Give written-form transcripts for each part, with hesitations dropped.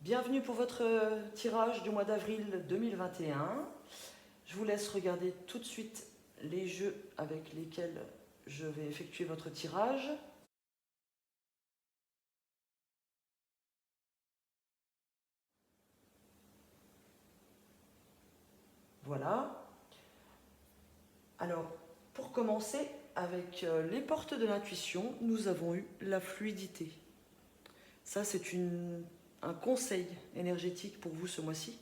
Bienvenue pour votre tirage du mois d'avril 2021. Je vous laisse regarder tout de suite les jeux avec lesquels je vais effectuer votre tirage. Voilà. Alors, pour commencer, avec les portes de l'intuition, nous avons eu la fluidité. Ça, c'est un conseil énergétique pour vous ce mois-ci.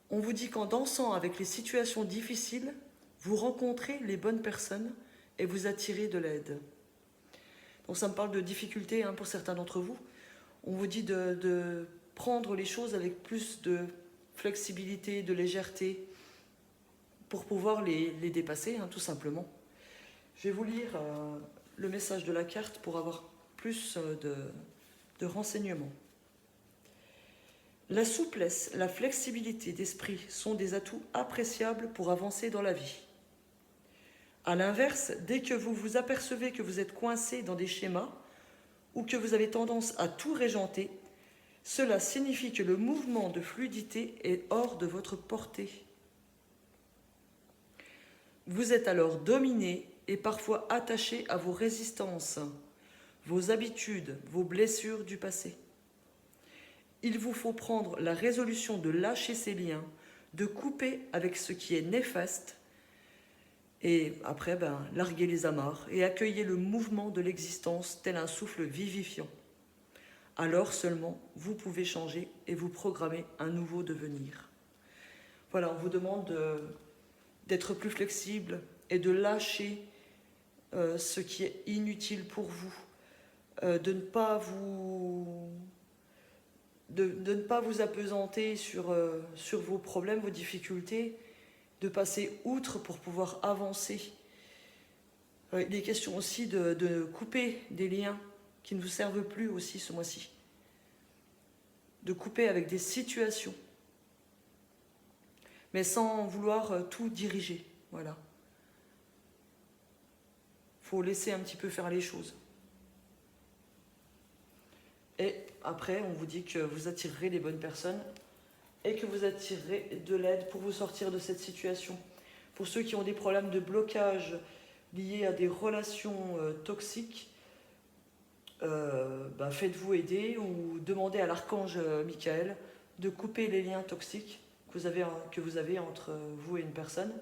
On vous dit qu'en dansant avec les situations difficiles, vous rencontrez les bonnes personnes et vous attirez de l'aide. Donc ça me parle de difficultés pour certains d'entre vous. On vous dit de prendre les choses avec plus de flexibilité, de légèreté, pour pouvoir les dépasser, tout simplement. Je vais vous lire le message de la carte pour avoir plus de renseignements. La souplesse, la flexibilité d'esprit sont des atouts appréciables pour avancer dans la vie. A l'inverse, dès que vous vous apercevez que vous êtes coincé dans des schémas ou que vous avez tendance à tout régenter, cela signifie que le mouvement de fluidité est hors de votre portée. Vous êtes alors dominé et parfois attaché à vos résistances, vos habitudes, vos blessures du passé. Il vous faut prendre la résolution de lâcher ces liens, de couper avec ce qui est néfaste et après, larguer les amarres et accueillir le mouvement de l'existence tel un souffle vivifiant. Alors seulement, vous pouvez changer et vous programmer un nouveau devenir. Voilà, on vous demande d'être plus flexible et de lâcher ce qui est inutile pour vous, de ne pas vous appesanter sur vos problèmes, vos difficultés, de passer outre pour pouvoir avancer. Il est question aussi de couper des liens qui ne vous servent plus aussi ce mois-ci. De couper avec des situations, mais sans vouloir tout diriger. Voilà. Il faut laisser un petit peu faire les choses. Et après, on vous dit que vous attirerez les bonnes personnes et que vous attirerez de l'aide pour vous sortir de cette situation. Pour ceux qui ont des problèmes de blocage liés à des relations toxiques, faites-vous aider ou demandez à l'archange Michael de couper les liens toxiques que vous avez entre vous et une personne,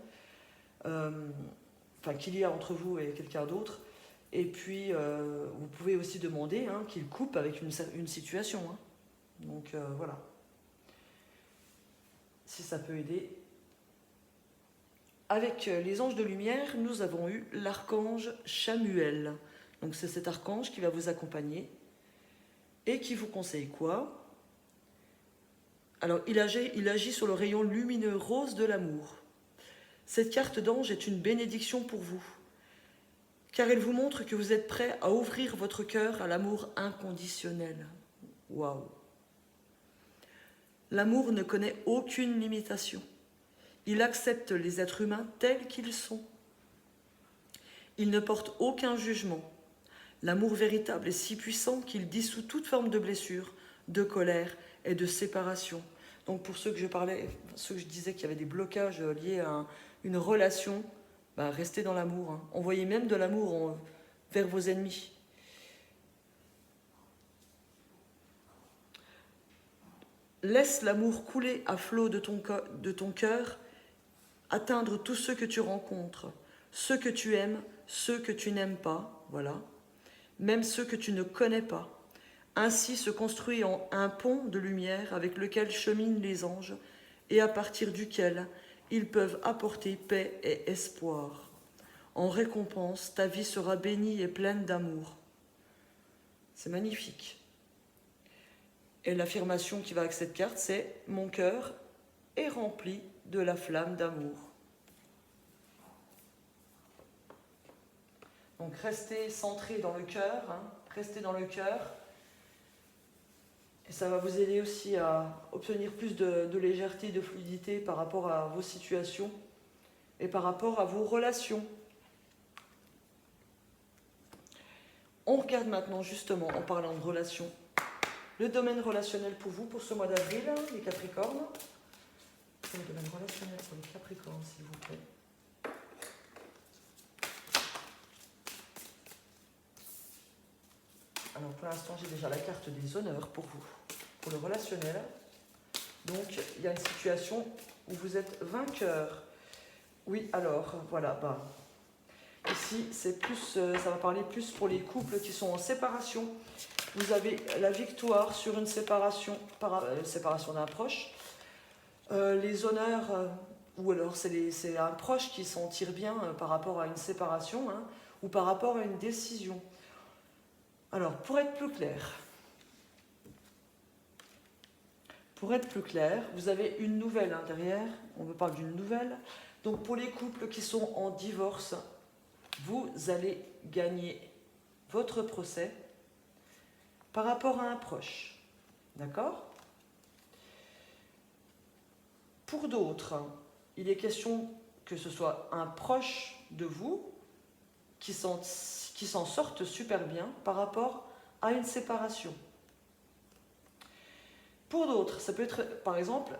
qu'il y a entre vous et quelqu'un d'autre. Et puis, vous pouvez aussi demander qu'il coupe avec une situation. Donc, voilà. Si ça peut aider. Avec les anges de lumière, nous avons eu l'archange Chamuel. Donc, c'est cet archange qui va vous accompagner et qui vous conseille quoi? Alors, il agit sur le rayon lumineux rose de l'amour. Cette carte d'ange est une bénédiction pour vous, car elle vous montre que vous êtes prêt à ouvrir votre cœur à l'amour inconditionnel. Waouh! L'amour ne connaît aucune limitation. Il accepte les êtres humains tels qu'ils sont. Il ne porte aucun jugement. L'amour véritable est si puissant qu'il dissout toute forme de blessure, de colère et de séparation. Donc pour ceux que je disais qu'il y avait des blocages liés à une relation, restez dans l'amour. Envoyez même de l'amour vers vos ennemis. Laisse l'amour couler à flot de ton cœur, atteindre tous ceux que tu rencontres, ceux que tu aimes, ceux que tu n'aimes pas, voilà, même ceux que tu ne connais pas. Ainsi se construit un pont de lumière avec lequel cheminent les anges et à partir duquel ils peuvent apporter paix et espoir. En récompense, ta vie sera bénie et pleine d'amour. C'est magnifique. Et l'affirmation qui va avec cette carte, c'est « Mon cœur est rempli de la flamme d'amour ». Donc restez centré dans le cœur, restez dans le cœur. Et ça va vous aider aussi à obtenir plus de légèreté, de fluidité par rapport à vos situations et par rapport à vos relations. On regarde maintenant justement, en parlant de relations, Le domaine relationnel pour vous, pour ce mois d'avril, les Capricornes. Le domaine relationnel pour les Capricornes, s'il vous plaît. Alors pour l'instant, j'ai déjà la carte des honneurs pour vous, pour le relationnel. Donc, il y a une situation où vous êtes vainqueur. Oui, alors, voilà, ici, c'est plus, ça va parler plus pour les couples qui sont en séparation. Vous avez la victoire sur une séparation, séparation d'un proche. Les honneurs, ou alors c'est un proche qui s'en tire bien par rapport à une séparation, hein, ou par rapport à une décision. Alors, pour être plus clair, vous avez une nouvelle derrière, on me parle d'une nouvelle. Donc pour les couples qui sont en divorce, vous allez gagner votre procès par rapport à un proche. D'accord ? Pour d'autres, il est question que ce soit un proche de vous qui s'en sorte super bien par rapport à une séparation. Pour d'autres, ça peut être par exemple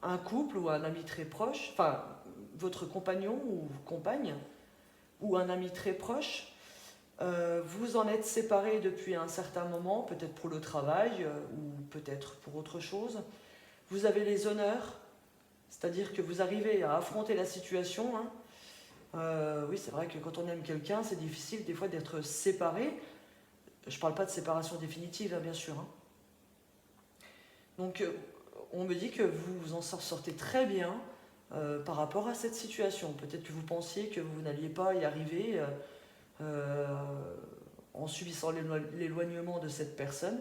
un couple ou un ami très proche, enfin votre compagnon ou compagne, ou un ami très proche, vous en êtes séparés depuis un certain moment, peut-être pour le travail ou peut-être pour autre chose. Vous avez les honneurs, c'est-à-dire que vous arrivez à affronter la situation. Oui, c'est vrai que quand on aime quelqu'un, c'est difficile des fois d'être séparé. Je ne parle pas de séparation définitive, bien sûr. Donc, on me dit que vous vous en sortez très bien par rapport à cette situation. Peut-être que vous pensiez que vous n'alliez pas y arriver en subissant l'éloignement de cette personne,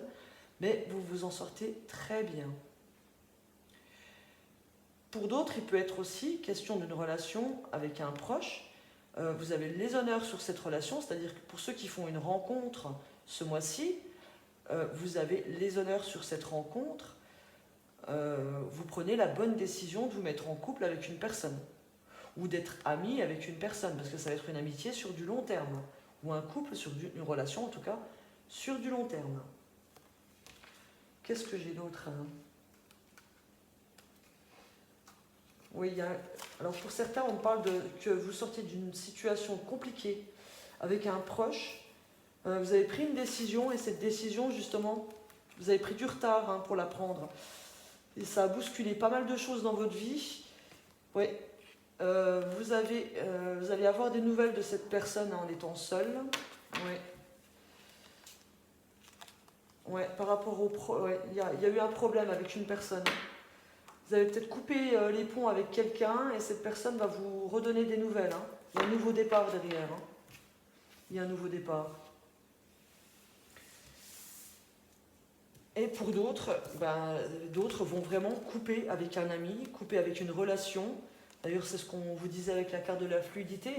mais vous vous en sortez très bien. Pour d'autres, il peut être aussi question d'une relation avec un proche. Vous avez les honneurs sur cette relation, c'est-à-dire que pour ceux qui font une rencontre ce mois-ci, vous avez les honneurs sur cette rencontre. Vous prenez la bonne décision de vous mettre en couple avec une personne ou d'être ami avec une personne, parce que ça va être une amitié sur du long terme ou un couple sur une relation en tout cas sur du long terme. Qu'est-ce que j'ai d'autre ? Oui, alors pour certains, on parle que vous sortiez d'une situation compliquée avec un proche. Vous avez pris une décision et cette décision, justement, vous avez pris du retard pour la prendre. Et ça a bousculé pas mal de choses dans votre vie. Oui, vous allez avoir des nouvelles de cette personne en étant seul. Oui. Ouais, par rapport au il y a eu un problème avec une personne. Vous avez peut-être coupé les ponts avec quelqu'un et cette personne va vous redonner des nouvelles. Il y a un nouveau départ derrière. Il y a un nouveau départ. Et pour d'autres, d'autres vont vraiment couper avec un ami, couper avec une relation. D'ailleurs, c'est ce qu'on vous disait avec la carte de la fluidité,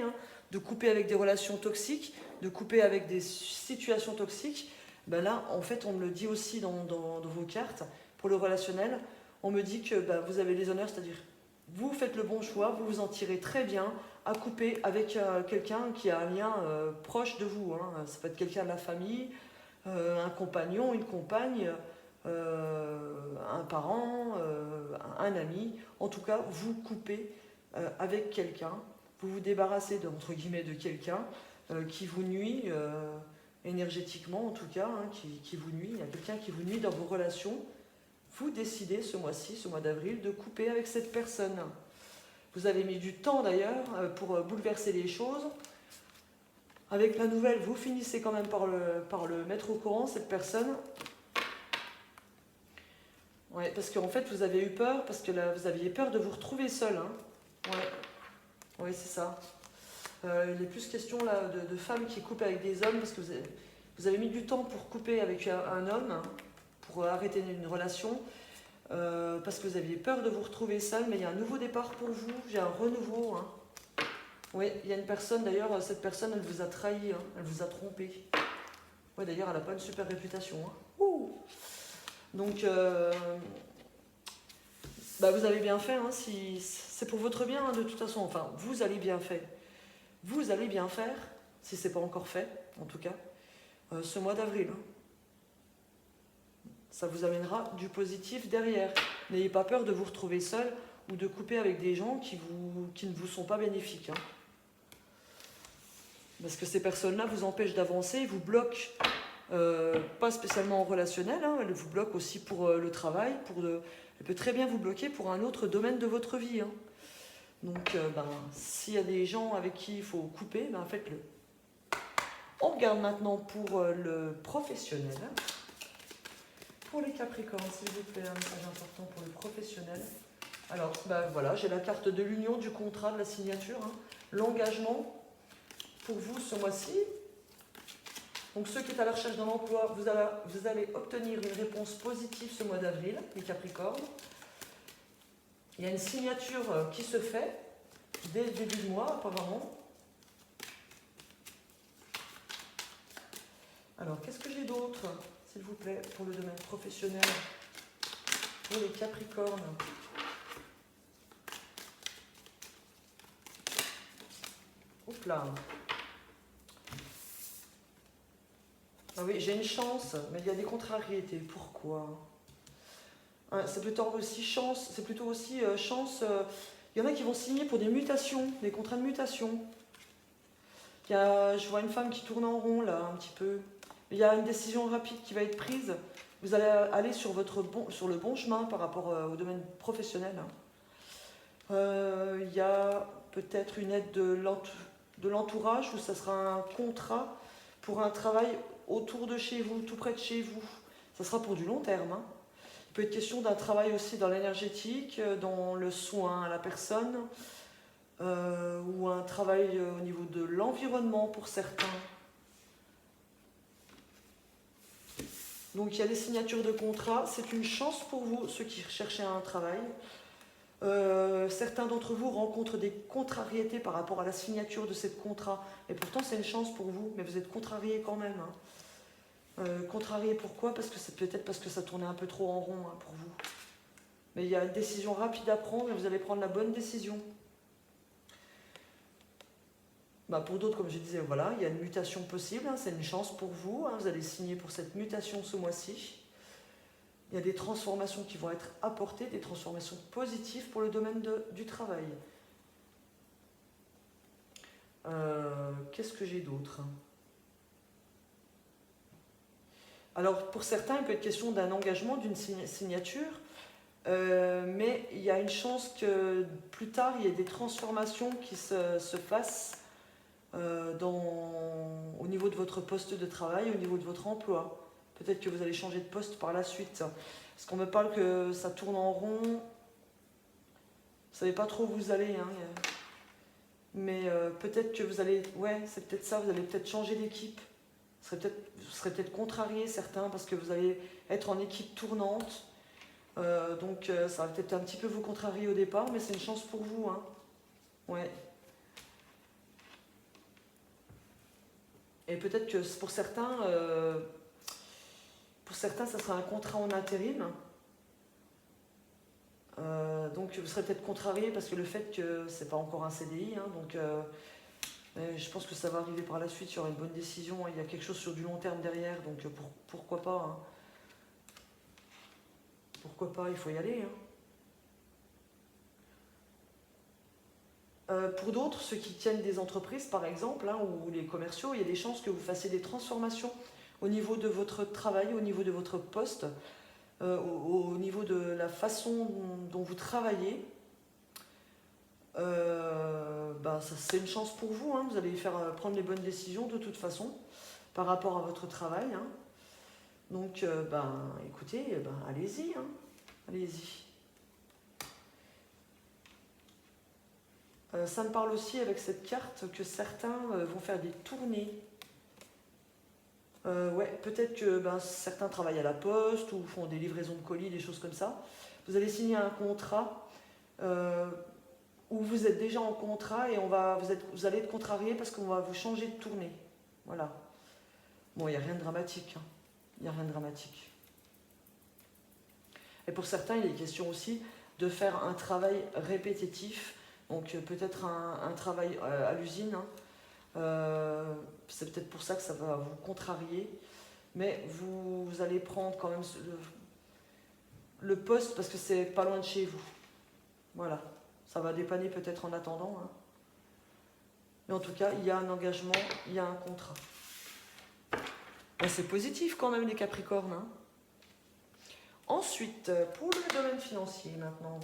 de couper avec des relations toxiques, de couper avec des situations toxiques. Là, en fait, on me le dit aussi dans vos cartes, pour le relationnel, on me dit que vous avez les honneurs, c'est-à-dire vous faites le bon choix, vous vous en tirez très bien à couper avec quelqu'un qui a un lien proche de vous. Ça peut être quelqu'un de la famille, un compagnon, une compagne, un parent, un ami. En tout cas, vous coupez avec quelqu'un, vous vous débarrassez entre guillemets de quelqu'un qui vous nuit énergétiquement en tout cas, qui vous nuit. Il y a quelqu'un qui vous nuit dans vos relations. Vous décidez ce mois-ci, ce mois d'avril, de couper avec cette personne. Vous avez mis du temps d'ailleurs pour bouleverser les choses. Avec la nouvelle, vous finissez quand même par le mettre au courant, cette personne. Ouais, parce qu'en fait, vous avez eu peur, parce que là, vous aviez peur de vous retrouver seul. Ouais, c'est ça. Il est plus question là, de femmes qui coupent avec des hommes, parce que vous avez mis du temps pour couper avec un homme, pour arrêter une relation, parce que vous aviez peur de vous retrouver seul, mais il y a un nouveau départ pour vous, j'ai un renouveau. Oui, il y a une personne, d'ailleurs, cette personne, elle vous a trahi, elle vous a trompé. Ouais, d'ailleurs, elle n'a pas une super réputation. Donc, vous avez bien fait, si c'est pour votre bien, de toute façon. Enfin, vous allez bien faire. Vous allez bien faire, si ce n'est pas encore fait, en tout cas, ce mois d'avril. Ça vous amènera du positif derrière. N'ayez pas peur de vous retrouver seul ou de couper avec des gens qui ne vous sont pas bénéfiques. Hein. Parce que ces personnes-là vous empêchent d'avancer, vous bloquent, pas spécialement en relationnel, hein, elles vous bloquent aussi pour le travail, elle peut très bien vous bloquer pour un autre domaine de votre vie. Hein. Donc, s'il y a des gens avec qui il faut couper, faites-le. On regarde maintenant pour le professionnel. Pour les Capricornes, s'il vous plaît, un message important pour le professionnel. Alors, voilà, j'ai la carte de l'union, du contrat, de la signature, hein, l'engagement. Pour vous ce mois-ci, donc ceux qui sont à la recherche d'un emploi, vous allez obtenir une réponse positive ce mois d'avril, les Capricornes. Il y a une signature qui se fait dès le début du mois, apparemment. Alors, qu'est-ce que j'ai d'autre, s'il vous plaît, pour le domaine professionnel, pour les Capricornes? Oups là. Ah oui, j'ai une chance, mais il y a des contrariétés. Pourquoi? C'est plutôt aussi chance. Il y en a qui vont signer pour des mutations, des contrats de mutation. Je vois une femme qui tourne en rond là, un petit peu. Il y a une décision rapide qui va être prise. Vous allez aller sur le bon chemin par rapport au domaine professionnel. Il y a peut-être une aide de l'entourage où ça sera un contrat pour un travail autour de chez vous, tout près de chez vous. Ça sera pour du long terme. Hein. Il peut être question d'un travail aussi dans l'énergétique, dans le soin à la personne, ou un travail au niveau de l'environnement pour certains. Donc il y a des signatures de contrats. C'est une chance pour vous, ceux qui cherchaient un travail. Certains d'entre vous rencontrent des contrariétés par rapport à la signature de ce contrat. Et pourtant, c'est une chance pour vous, mais vous êtes contrariés quand même. Hein. Contrariés pourquoi? Parce que c'est peut-être parce que ça tournait un peu trop en rond pour vous. Mais il y a une décision rapide à prendre et vous allez prendre la bonne décision. Pour d'autres, comme je disais, voilà, il y a une mutation possible. Hein, c'est une chance pour vous. Hein, vous allez signer pour cette mutation ce mois-ci. Il y a des transformations qui vont être apportées, des transformations positives pour le domaine du travail. Qu'est-ce que j'ai d'autre? Alors, pour certains, il peut être question d'un engagement, d'une signature, mais il y a une chance que plus tard, il y ait des transformations qui se fassent au niveau de votre poste de travail, au niveau de votre emploi. Peut-être que vous allez changer de poste par la suite. Parce qu'on me parle que ça tourne en rond. Vous ne savez pas trop où vous allez. Hein. Mais peut-être que vous allez... Ouais, c'est peut-être ça. Vous allez peut-être changer d'équipe. Vous serez peut-être contrariés, certains, parce que vous allez être en équipe tournante. Donc ça va peut-être un petit peu vous contrarier au départ, mais c'est une chance pour vous. Hein. Ouais. Et peut-être que pour certains, ça sera un contrat en intérim. Donc vous serez peut-être contrarié parce que le fait que c'est pas encore un CDI. Hein, donc je pense que ça va arriver par la suite, il y aura une bonne décision. Il y a quelque chose sur du long terme derrière, donc pourquoi pas. Hein. Pourquoi pas, il faut y aller. Hein. Pour d'autres, ceux qui tiennent des entreprises par exemple, hein, ou les commerciaux, il y a des chances que vous fassiez des transformations au niveau de votre travail, au niveau de votre poste, au niveau de la façon dont vous travaillez. C'est une chance pour vous, hein, vous allez prendre les bonnes décisions de toute façon par rapport à votre travail. Hein. Donc, écoutez, allez-y, hein, allez-y. Ça me parle aussi avec cette carte que certains vont faire des tournées. Ouais, peut-être que certains travaillent à la poste ou font des livraisons de colis, des choses comme ça. Vous allez signer un contrat où vous êtes déjà en contrat et vous allez être contrarié parce qu'on va vous changer de tournée. Voilà. Bon, il n'y a rien de dramatique. Hein. Il n'y a rien de dramatique. Et pour certains, il est question aussi de faire un travail répétitif. Donc peut-être un travail à l'usine. Hein. C'est peut-être pour ça que ça va vous contrarier. Mais vous allez prendre quand même le poste parce que c'est pas loin de chez vous. Voilà, ça va dépanner peut-être en attendant. Hein. Mais en tout cas, il y a un engagement, il y a un contrat. Ben, c'est positif quand même les Capricornes. Hein. Ensuite, pour le domaine financier maintenant.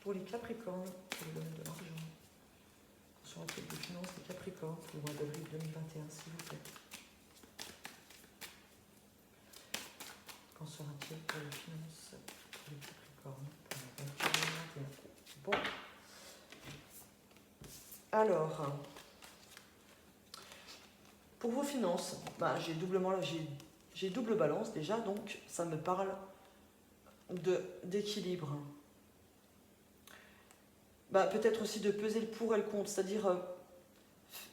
Pour les Capricornes, pour le domaine de l'argent. Sur la tête des finances des Capricornes, pour le mois d'avril 2021, s'il vous plaît. Qu'en sera-t-il pour les finances pour les Capricornes pour le mois d'avril 2021? Bon. Alors, pour vos finances, bah, j'ai double balance déjà, donc ça me parle d'équilibre. Bah, peut-être aussi de peser le pour et le contre, c'est-à-dire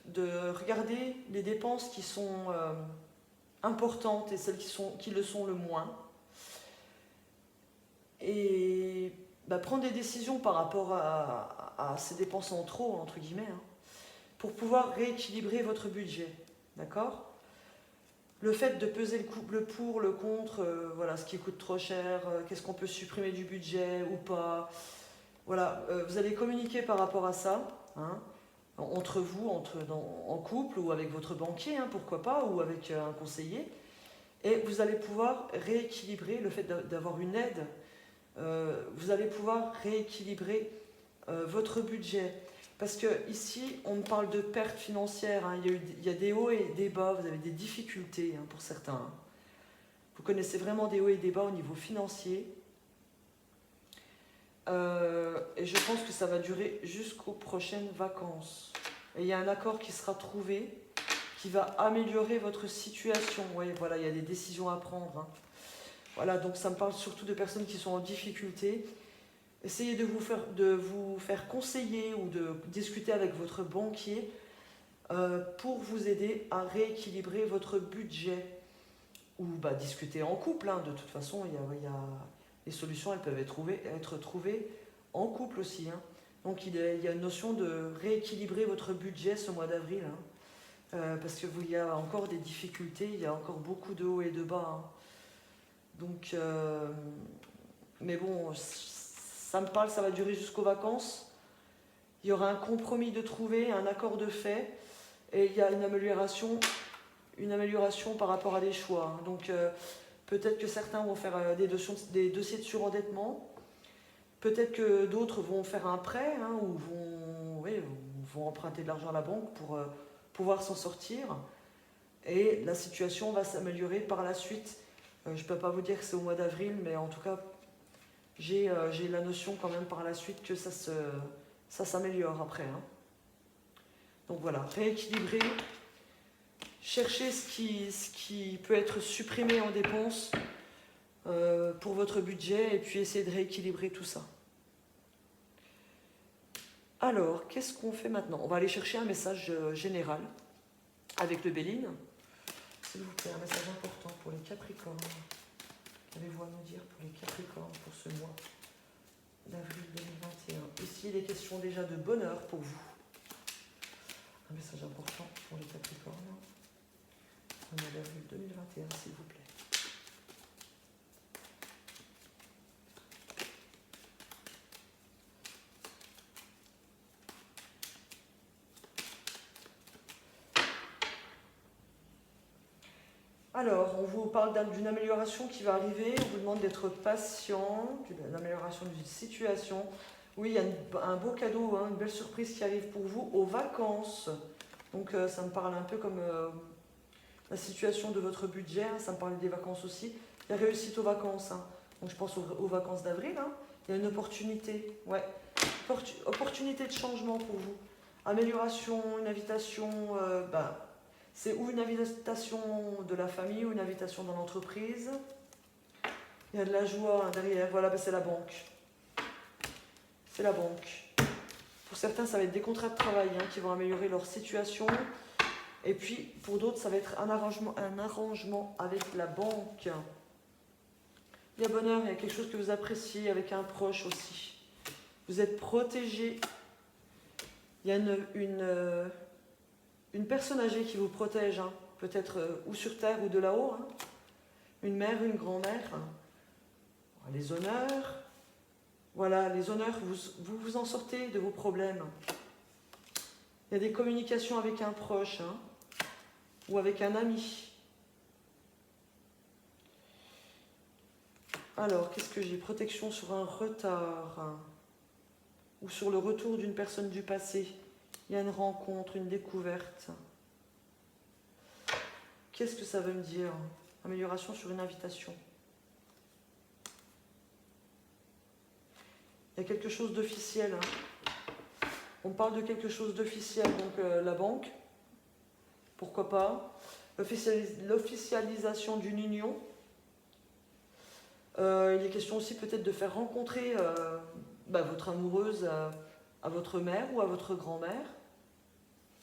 de regarder les dépenses qui sont importantes et celles qui le sont le moins. Et bah, prendre des décisions par rapport à ces dépenses en trop, entre guillemets, hein, pour pouvoir rééquilibrer votre budget. D'accord ? Le fait de peser le pour, le contre, voilà, ce qui coûte trop cher, qu'est-ce qu'on peut supprimer du budget ou pas. Voilà, vous allez communiquer par rapport à ça, hein, entre vous, en couple ou avec votre banquier, hein, pourquoi pas, ou avec un conseiller. Et vous allez pouvoir rééquilibrer le fait d'avoir une aide. Vous allez pouvoir rééquilibrer votre budget. Parce que ici, on parle de pertes financières. Hein. Il y a des hauts et des bas. Vous avez des difficultés hein, pour certains. Hein. Vous connaissez vraiment des hauts et des bas au niveau financier. Et je pense que ça va durer jusqu'aux prochaines vacances. Et il y a un accord qui sera trouvé qui va améliorer votre situation. Ouais, voilà, il y a des décisions à prendre. Hein. Voilà, donc ça me parle surtout de personnes qui sont en difficulté. Essayez de vous faire conseiller ou de discuter avec votre banquier pour vous aider à rééquilibrer votre budget. Ou bah, discuter en couple. Hein. De toute façon, les solutions elles peuvent être trouvées en couple aussi. Hein. Donc il y a une notion de rééquilibrer votre budget ce mois d'avril. Hein. Parce qu'il y a encore des difficultés, il y a encore beaucoup de hauts et de bas. Hein. Donc, mais bon, ça me parle, ça va durer jusqu'aux vacances. Il y aura un compromis de trouver, un accord de fait, et il y a une amélioration par rapport à des choix. Hein. Donc, peut-être que certains vont faire des dossiers de surendettement, peut-être que d'autres vont faire un prêt, hein, ou vont emprunter de l'argent à la banque pour pouvoir s'en sortir. Et la situation va s'améliorer par la suite. Je ne peux pas vous dire que c'est au mois d'avril, mais en tout cas, j'ai la notion quand même par la suite que ça s'améliore après. Hein. Donc voilà, rééquilibrer, chercher ce qui peut être supprimé en dépenses pour votre budget et puis essayer de rééquilibrer tout ça. Alors, qu'est-ce qu'on fait maintenant? On va aller chercher un message général avec le Béline. S'il vous plaît, un message important pour les Capricornes. Qu'avez-vous à nous dire pour les Capricornes pour ce mois d'avril 2021? Ici, il est question déjà de bonheur pour vous. Un message important pour les Capricornes. Au mois d'avril 2021, s'il vous plaît. Alors, on vous parle d'une amélioration qui va arriver, on vous demande d'être patient, d'une amélioration d'une situation. Oui, il y a un beau cadeau, hein, une belle surprise qui arrive pour vous aux vacances. Donc ça me parle un peu comme la situation de votre budget, hein, ça me parle des vacances aussi. Il y a réussite aux vacances, hein. Donc je pense aux vacances d'avril. Hein. Il y a une opportunité, ouais. Opportunité de changement pour vous. Amélioration, une invitation, c'est ou une invitation de la famille ou une invitation dans l'entreprise. Il y a de la joie derrière. Voilà, c'est la banque. C'est la banque. Pour certains, ça va être des contrats de travail hein, qui vont améliorer leur situation. Et puis, pour d'autres, ça va être un arrangement avec la banque. Il y a bonheur, il y a quelque chose que vous appréciez avec un proche aussi. Vous êtes protégé. Il y a une personne âgée qui vous protège, hein, peut-être ou sur terre ou de là-haut. Hein. une mère, une grand-mère, les honneurs. Voilà, les honneurs, vous vous en sortez de vos problèmes. Il y a des communications avec un proche ou avec un ami. Alors, qu'est-ce que j'ai? Protection sur un retard ou sur le retour d'une personne du passé. Il y a une rencontre, une découverte. Qu'est-ce que ça veut me dire? Amélioration sur une invitation. Il y a quelque chose d'officiel. On parle de quelque chose d'officiel, donc la banque, pourquoi pas. L'officialisation d'une union. Il est question aussi peut-être de faire rencontrer votre amoureuse à votre mère ou à votre grand-mère.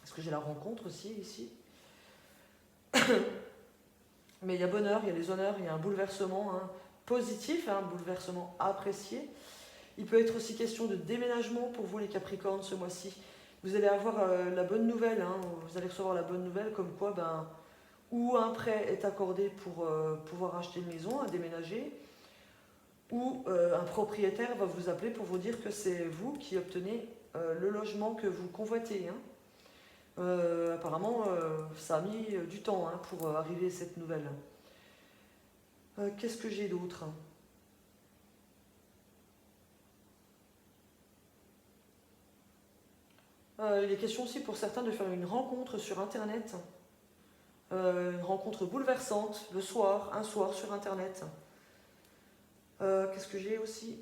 Parce que j'ai la rencontre aussi ici. Mais il y a bonheur, il y a les honneurs, il y a un bouleversement positif, un bouleversement apprécié. Il peut être aussi question de déménagement pour vous les Capricornes ce mois-ci. Vous allez avoir la bonne nouvelle, vous allez recevoir la bonne nouvelle comme quoi ou un prêt est accordé pour pouvoir acheter une maison, à déménager, ou un propriétaire va vous appeler pour vous dire que c'est vous qui obtenez le logement que vous convoitez. Apparemment, ça a mis du temps pour arriver à cette nouvelle. Qu'est-ce que j'ai d'autre? Il est question aussi pour certains de faire une rencontre sur Internet. Une rencontre bouleversante, le soir, un soir sur Internet. Qu'est-ce que j'ai aussi?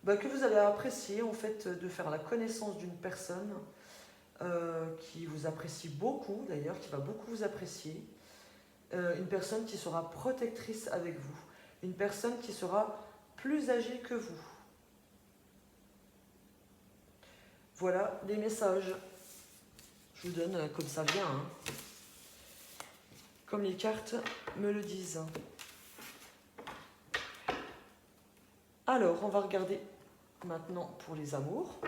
Que vous allez apprécier en fait de faire la connaissance d'une personne qui vous apprécie beaucoup d'ailleurs, qui va beaucoup vous apprécier. Une personne qui sera protectrice avec vous. Une personne qui sera plus âgée que vous. Voilà les messages. Je vous donne comme ça vient. Comme les cartes me le disent. Alors, on va regarder maintenant pour les amours.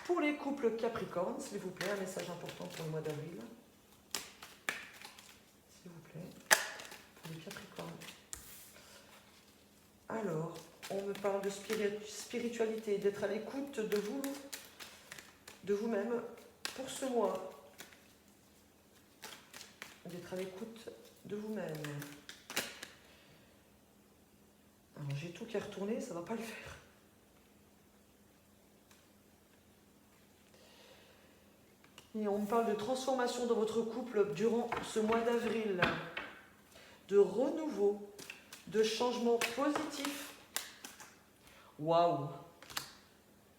Pour les couples Capricorne, s'il vous plaît, un message important pour le mois d'avril. S'il vous plaît, pour les Capricornes. Alors, on me parle de spiritualité, d'être à l'écoute de vous, de vous-même pour ce mois. D'être à l'écoute de vous-même. Alors, j'ai tout qui est retourné, ça ne va pas le faire. Et on me parle de transformation dans votre couple durant ce mois d'avril. De renouveau, de changement positif. Waouh!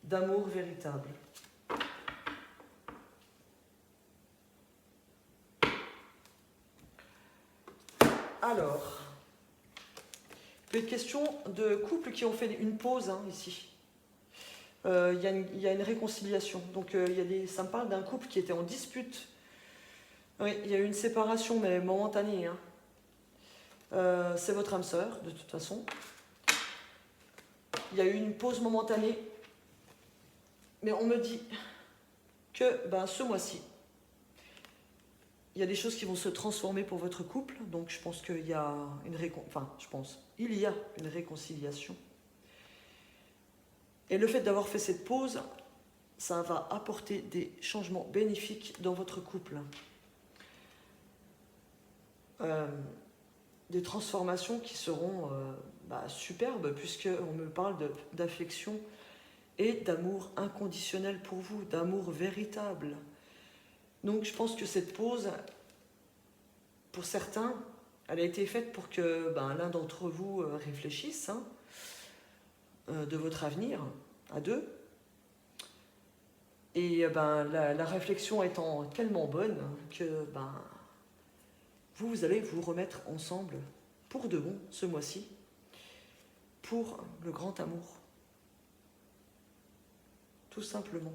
D'amour véritable. Alors, il peut être question de couples qui ont fait une pause ici. Il y a une réconciliation. Donc, ça me parle d'un couple qui était en dispute. Oui, il y a eu une séparation, mais momentanée. C'est votre âme sœur, de toute façon. Il y a eu une pause momentanée. Mais on me dit que ce mois-ci, il y a des choses qui vont se transformer pour votre couple. Donc, je pense qu'il y a il y a une réconciliation. Et le fait d'avoir fait cette pause, ça va apporter des changements bénéfiques dans votre couple. Des transformations qui seront superbes, puisqu'on me parle d'affection et d'amour inconditionnel pour vous, d'amour véritable. Donc je pense que cette pause, pour certains, elle a été faite pour que l'un d'entre vous réfléchisse de votre avenir à deux. Et la réflexion étant tellement bonne que vous allez vous remettre ensemble pour de bon ce mois-ci, pour le grand amour. Tout simplement.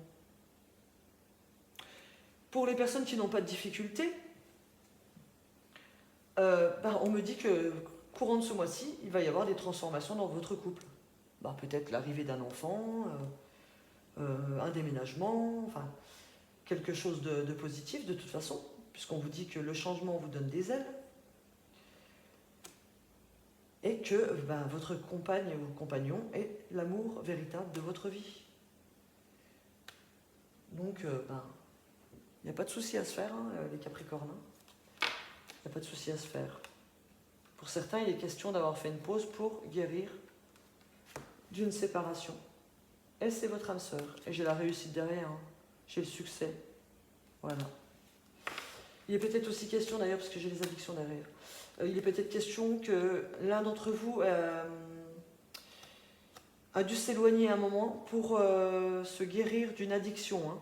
Pour les personnes qui n'ont pas de difficultés, on me dit que courant de ce mois-ci, il va y avoir des transformations dans votre couple. Peut-être l'arrivée d'un enfant, un déménagement, quelque chose de positif de toute façon. puisqu'on vous dit que le changement vous donne des ailes, et que votre compagne ou compagnon est l'amour véritable de votre vie. Donc, il n'y a pas de souci à se faire, hein, les Capricornes. Il n'y a pas de souci à se faire. Pour certains, il est question d'avoir fait une pause pour guérir d'une séparation. Et c'est votre âme sœur. Et j'ai la réussite derrière. Hein. J'ai le succès. Voilà. Il est peut-être aussi question, d'ailleurs, parce que j'ai les addictions derrière, il est peut-être question que l'un d'entre vous a dû s'éloigner un moment pour se guérir d'une addiction. Hein.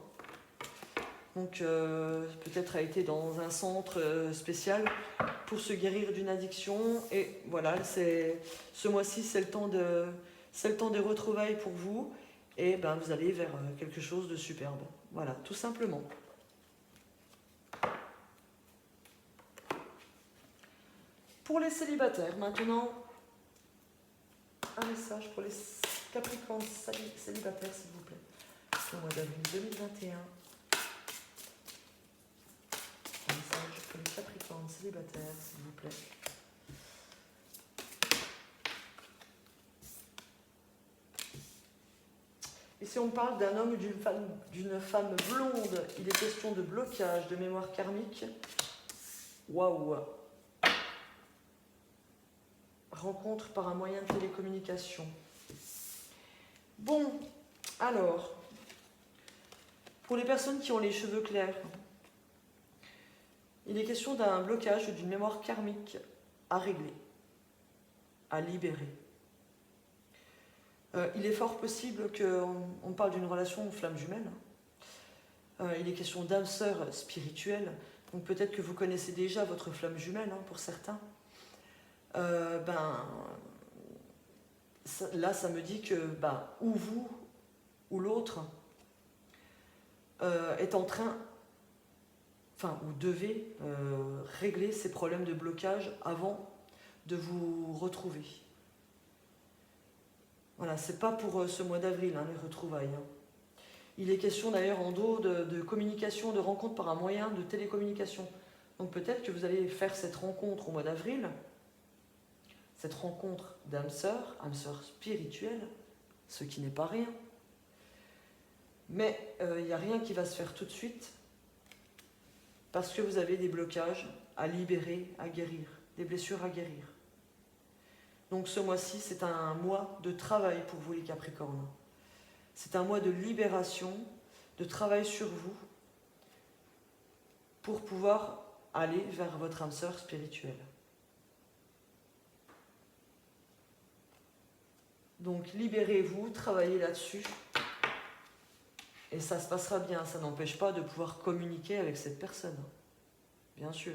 Donc peut-être a été dans un centre spécial pour se guérir d'une addiction. Et voilà, ce mois-ci, c'est le temps des retrouvailles pour vous. Et vous allez vers quelque chose de superbe. Voilà, tout simplement. Pour les célibataires, maintenant, un message pour les Capricornes célibataires, s'il vous plaît. Au mois d'avril 2021. Un message pour les Capricornes célibataires, s'il vous plaît. Et si on parle d'un homme ou d'une femme blonde, il est question de blocage, de mémoire karmique. Waouh! Rencontre par un moyen de télécommunication. Bon, alors, pour les personnes qui ont les cheveux clairs, il est question d'un blocage d'une mémoire karmique à régler, à libérer. Il est fort possible qu'on parle d'une relation flamme jumelle. Il est question d'âme sœur spirituelle. Donc peut-être que vous connaissez déjà votre flamme jumelle, hein, pour certains. Là, ça me dit que ou vous ou l'autre est en train, ou devez régler ces problèmes de blocage avant de vous retrouver. Voilà, c'est pas pour ce mois d'avril, hein, les retrouvailles. Hein. Il est question d'ailleurs en dehors de communication, de rencontre par un moyen de télécommunication. Donc peut-être que vous allez faire cette rencontre au mois d'avril, cette rencontre d'âme sœur spirituelle, ce qui n'est pas rien. Mais il n'y a rien qui va se faire tout de suite parce que vous avez des blocages à libérer, à guérir, des blessures à guérir. Donc ce mois-ci, c'est un mois de travail pour vous les Capricornes. C'est un mois de libération, de travail sur vous pour pouvoir aller vers votre âme sœur spirituelle. Donc libérez-vous, travaillez là-dessus et ça se passera bien. Ça n'empêche pas de pouvoir communiquer avec cette personne, bien sûr.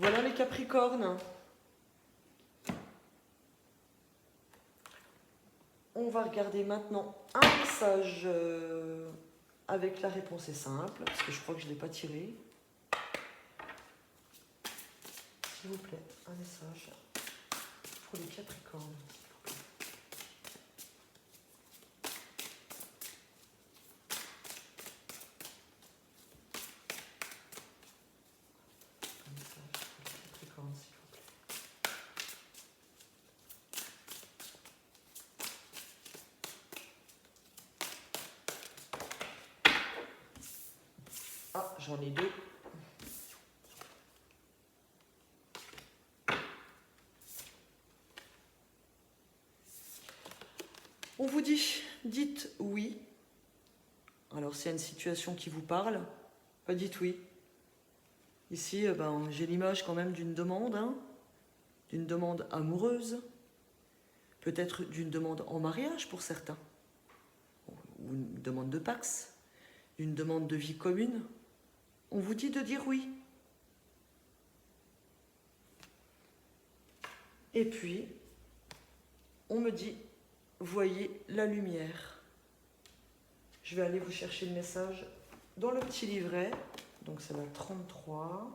Voilà les Capricornes. On va regarder maintenant un message avec la réponse est simple, parce que je crois que je ne l'ai pas tiré. S'il vous plaît, un message pour les Capricornes. Un message pour les Capricornes, s'il vous plaît. Ah, j'en ai deux. On vous dit, dites oui. Alors, s'il y a une situation qui vous parle, dites oui. Ici, j'ai l'image quand même d'une demande, hein, d'une demande amoureuse, peut-être d'une demande en mariage pour certains, ou une demande de pax, une demande de vie commune. On vous dit de dire oui. Et puis, on me dit, voyez la lumière. Je vais aller vous chercher le message dans le petit livret. Donc c'est la 33.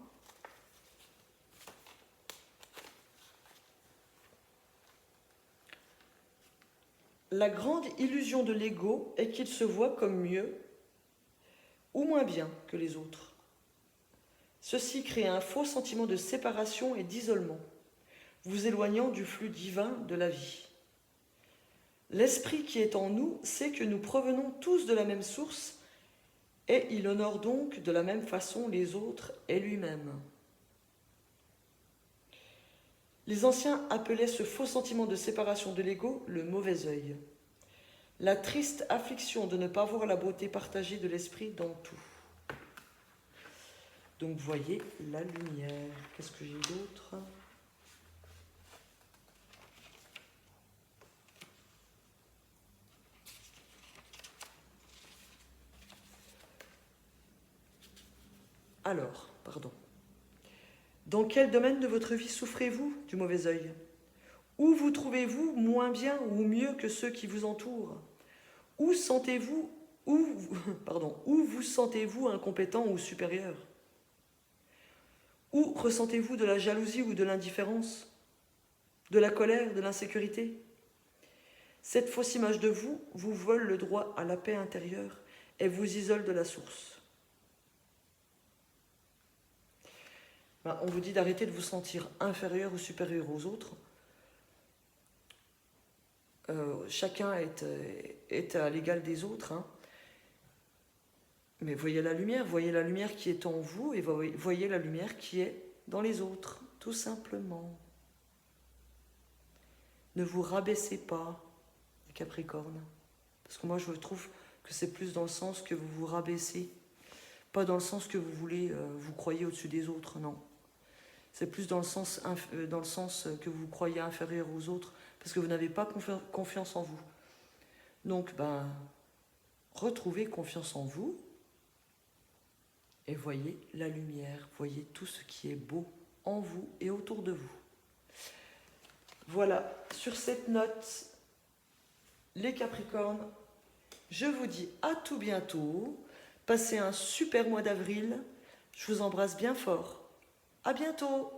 la grande illusion de l'ego est qu'il se voit comme mieux ou moins bien que les autres. Ceci crée un faux sentiment de séparation et d'isolement, vous éloignant du flux divin de la vie. L'esprit qui est en nous sait que nous provenons tous de la même source et il honore donc de la même façon les autres et lui-même. Les anciens appelaient ce faux sentiment de séparation de l'ego le mauvais œil, la triste affliction de ne pas voir la beauté partagée de l'esprit dans tout. Donc voyez la lumière. Qu'est-ce que j'ai d'autre ? Alors, pardon. Dans quel domaine de votre vie souffrez-vous du mauvais œil ? Où vous trouvez-vous moins bien ou mieux que ceux qui vous entourent ? Où vous sentez-vous incompétent ou supérieur ? Où ressentez-vous de la jalousie ou de l'indifférence ? De la colère, de l'insécurité ? Cette fausse image de vous vous vole le droit à la paix intérieure et vous isole de la source. On vous dit d'arrêter de vous sentir inférieur ou supérieur aux autres. Chacun est à l'égal des autres. Hein. Mais voyez la lumière qui est en vous et voyez la lumière qui est dans les autres, tout simplement. Ne vous rabaissez pas, les Capricornes. Parce que moi, je trouve que c'est plus dans le sens que vous vous rabaissez. Pas dans le sens que vous voulez, vous croyez au-dessus des autres, non. C'est plus dans le sens que vous croyez inférieur aux autres, parce que vous n'avez pas confiance en vous. Donc, retrouvez confiance en vous, et voyez la lumière, voyez tout ce qui est beau en vous et autour de vous. Voilà, sur cette note, les Capricornes, je vous dis à tout bientôt. Passez un super mois d'avril. Je vous embrasse bien fort. À bientôt!